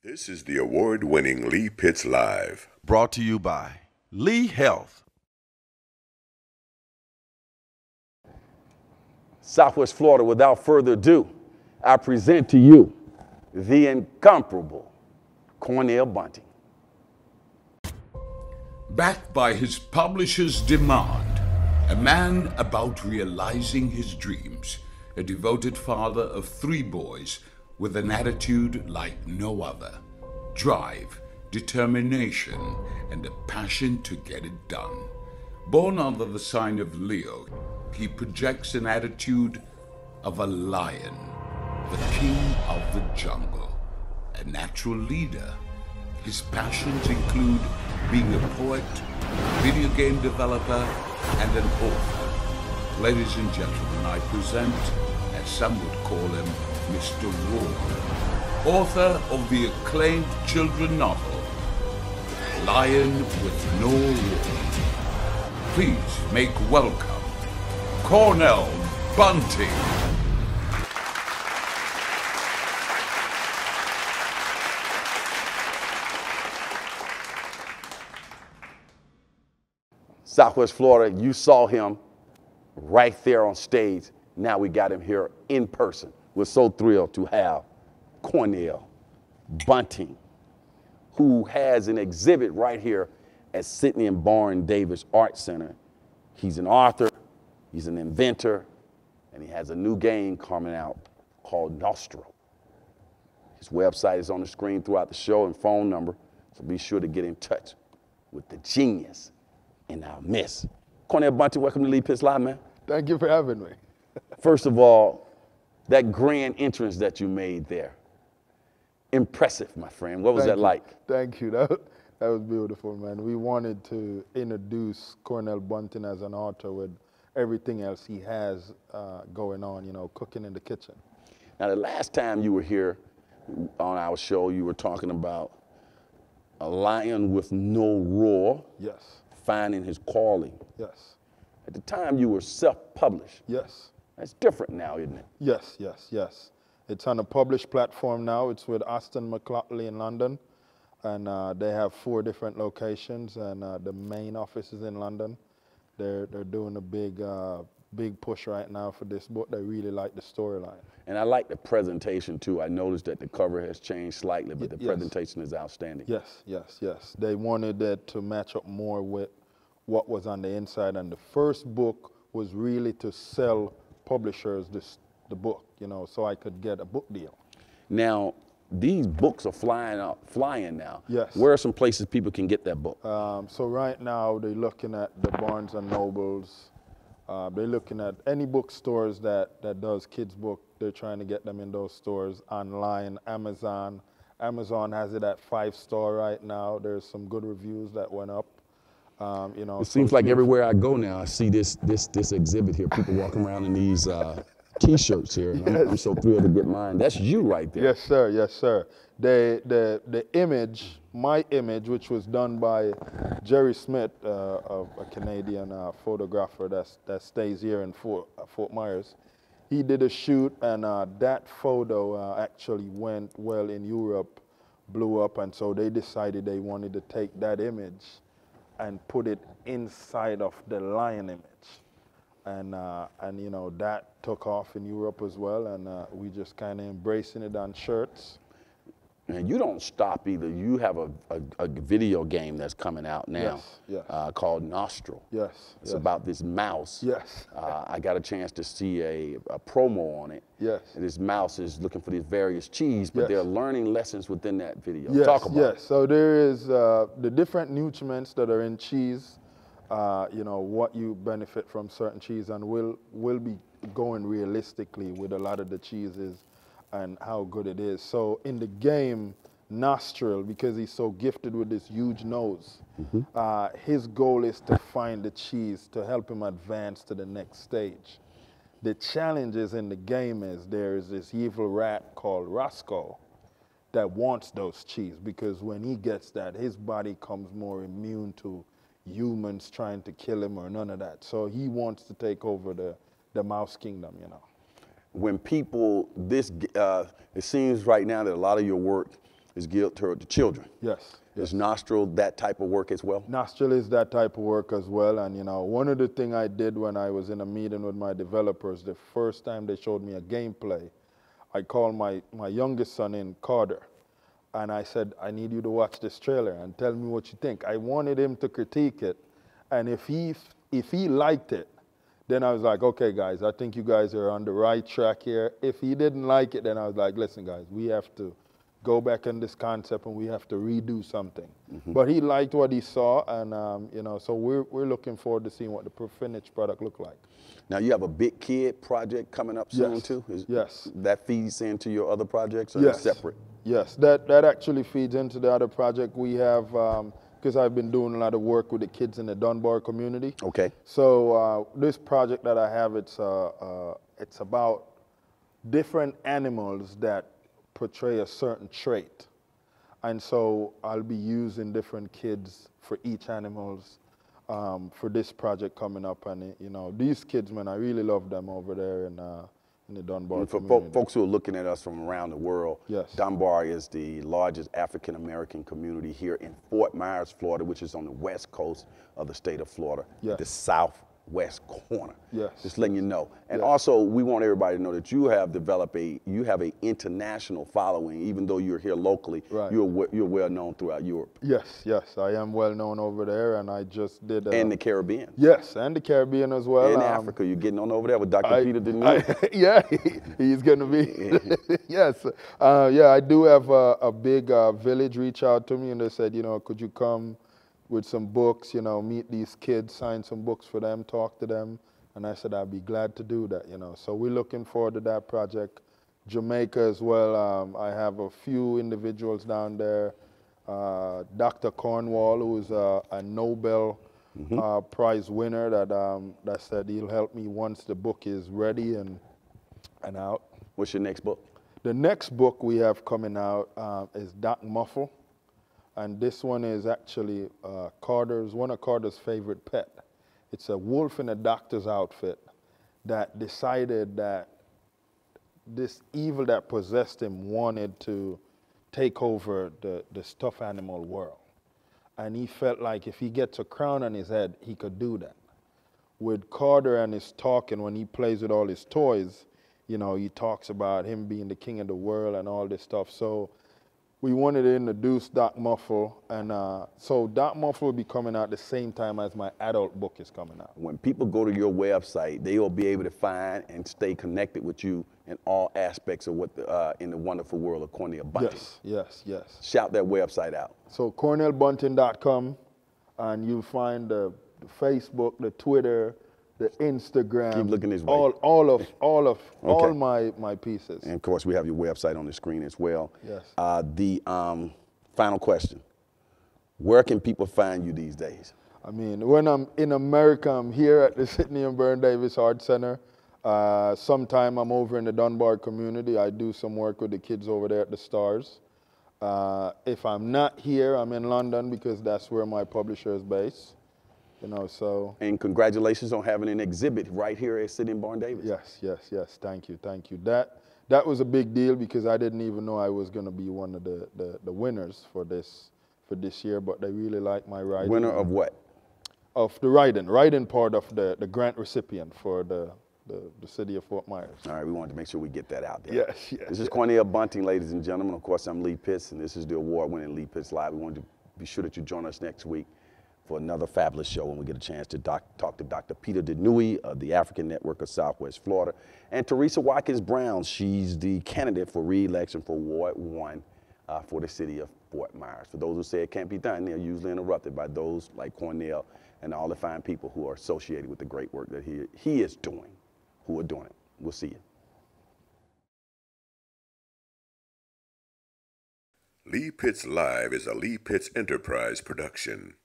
This is the award-winning Lee Pitts Live. Brought to you by Lee Health. Southwest Florida, without further ado, I present to you the incomparable Cornell Bunting. Backed by his publisher's demand, a man about realizing his dreams, a devoted father of 3 boys with an attitude like no other, drive, determination, and a passion to get it done. Born under the sign of Leo, he projects an attitude of a lion, the king of the jungle, a natural leader. His passions include being a poet, video game developer, and an author. Ladies and gentlemen, I present, as some would call him, Mr. Raw, author of the acclaimed children's novel, Lion with No Roar. Please make welcome Cornell Bunting. Southwest Florida, you saw him right there on stage. Now we got him here in person. We're so thrilled to have Cornell Bunting, who has an exhibit right here at Sidney and Barn Davis Art Center. He's an author, he's an inventor, and he has a new game coming out called Nostro. His website is on the screen throughout the show and phone number, so be sure to get in touch with the genius in our midst. Cornell Bunting, welcome to Lee Pitts Live, man. Thank you for having me. First of all, that grand entrance that you made there, impressive, my friend. What was that like? Thank you. That was beautiful, man. We wanted to introduce Cornell Bunting as an author with everything else he has going on, you know, cooking in the kitchen. Now, the last time you were here on our show, you were talking about a lion with no roar. Yes. Finding his calling. Yes. At the time, you were self-published. Yes. That's different now, isn't it? Yes, yes, yes. It's on a published platform now. It's with Aston McLaughlin in London, and they have 4 different locations, and the main office is in London. They're doing a big push right now for this book. They really like the storyline. And I like the presentation too. I noticed that the cover has changed slightly, but the presentation is outstanding. Yes, yes, yes. They wanted it to match up more with what was on the inside, and the first book was really to sell publishers the book, you know, so I could get a book deal. Now, these books are flying now. Yes. Where are some places people can get that book? So right now they're looking at the Barnes and Nobles. They're looking at any bookstores that does kids book. They're trying to get them in those stores. Online, Amazon. Amazon has it at 5-star right now. There's some good reviews that went up. You know, it seems like everywhere I go now, I see this exhibit here. People walking around in these T-shirts here. And I'm so thrilled to get mine. That's you right there. Yes, sir. Yes, sir. The image, my image, which was done by Jerry Smith, a Canadian photographer that stays here in Fort Myers. He did a shoot, and that photo actually went well in Europe, blew up, and so they decided they wanted to take that image and put it inside of the lion image. And you know, that took off in Europe as well, and we just kind of embracing it on shirts. And you don't stop either. You have a video game that's coming out now. Yes, yes. Called Nostro. Yes. It's about this mouse. Yes. I got a chance to see a promo on it. Yes. And this mouse is looking for these various cheese, but they're learning lessons within that video. Yes, Talk about it. Yes, so there is the different nutrients that are in cheese, you know, what you benefit from certain cheese, and we'll be going realistically with a lot of the cheeses and how good it is. So in the game, Nostril, because he's so gifted with this huge nose, his goal is to find the cheese to help him advance to the next stage. The challenges in the game is there is this evil rat called Roscoe that wants those cheese, because when he gets that, his body comes more immune to humans trying to kill him or none of that. So he wants to take over the mouse kingdom, you know. When people, it seems right now that a lot of your work is geared toward the children. Yes. Is Nostril that type of work as well? Nostril is that type of work as well. And, you know, one of the things I did when I was in a meeting with my developers, the first time they showed me a gameplay, I called my youngest son in, Carter, and I said, I need you to watch this trailer and tell me what you think. I wanted him to critique it. And if he liked it, then I was like, okay, guys, I think you guys are on the right track here. If he didn't like it, then I was like, listen, guys, we have to go back on this concept and we have to redo something. But he liked what he saw, and you know, so we're looking forward to seeing what the finished product look like. Now you have a big kid project coming up soon too? Yes. That feeds into your other projects, or Yes. separate? Yes, that actually feeds into the other project we have, because I've been doing a lot of work with the kids in the Dunbar community. Okay. So this project that I have, it's about different animals that portray a certain trait. And so I'll be using different kids for each animals for this project coming up. And, you know, these kids, man, I really love them over there in the Dunbar For community. folks who are looking at us from around the world, Yes. Dunbar is the largest African-American community here in Fort Myers, Florida, which is on the west coast of the state of Florida, Yes. the southwest corner. Yes. Just letting you know. And Yes. also, we want everybody to know that you have developed you have an international following, even though you're here locally. Right. You're well known throughout Europe. Yes, I am well known over there, and I just did. And the Caribbean. Yes, and the Caribbean as well. And Africa. You're getting on over there with Dr. Peter Deneuve. Yeah, he's going to be. Yes. Yeah, I do have a big village reach out to me, and they said, you know, could you come with some books, you know, meet these kids, sign some books for them, talk to them. And I said, I'd be glad to do that, you know. So we're looking forward to that project. Jamaica as well. I have a few individuals down there. Dr. Cornell, who is a Nobel Prize winner, that said he'll help me once the book is ready and out. What's your next book? The next book we have coming out is Doc Muffle. And this one is actually one of Carter's favorite pet. It's a wolf in a doctor's outfit that decided that this evil that possessed him wanted to take over the stuffed animal world. And he felt like if he gets a crown on his head, he could do that. With Carter and his talking, when he plays with all his toys, you know, he talks about him being the king of the world and all this stuff. So we wanted to introduce Doc Muffle, and so Doc Muffle will be coming out the same time as my adult book is coming out. When people go to your website, they will be able to find and stay connected with you in all aspects of what in the wonderful world of Cornell Bunting. Yes. Shout that website out. So cornellbunting.com, and you'll find the Facebook, the Twitter, the Instagram. Keep looking this way. All my pieces. And of course, we have your website on the screen as well. Yes. The final question: where can people find you these days? I mean, when I'm in America, I'm here at the Sidney and Burn Davis Art Center. Sometime I'm over in the Dunbar community. I do some work with the kids over there at the Stars. If I'm not here, I'm in London because that's where my publisher is based. You know, so. And congratulations on having an exhibit right here at Sidney and Burn Davis. Yes. Thank you. That was a big deal because I didn't even know I was going to be one of the winners for this year. But they really like my writing. Winner of what? Of the writing part of the grant recipient for the city of Fort Myers. All right, we wanted to make sure we get that out there. Yes. This is Cornell Bunting, ladies and gentlemen. Of course, I'm Lee Pitts, and this is the award-winning Lee Pitts Live. We wanted to be sure that you join us next week for another fabulous show when we get a chance to talk to Dr. Peter Deneuve of the African Network of Southwest Florida, and Teresa Watkins Brown. She's the candidate for re-election for Ward 1 for the city of Fort Myers. For those who say it can't be done, they're usually interrupted by those like Cornell and all the fine people who are associated with the great work that he is doing, who are doing it. We'll see you. Lee Pitts Live is a Lee Pitts Enterprise production.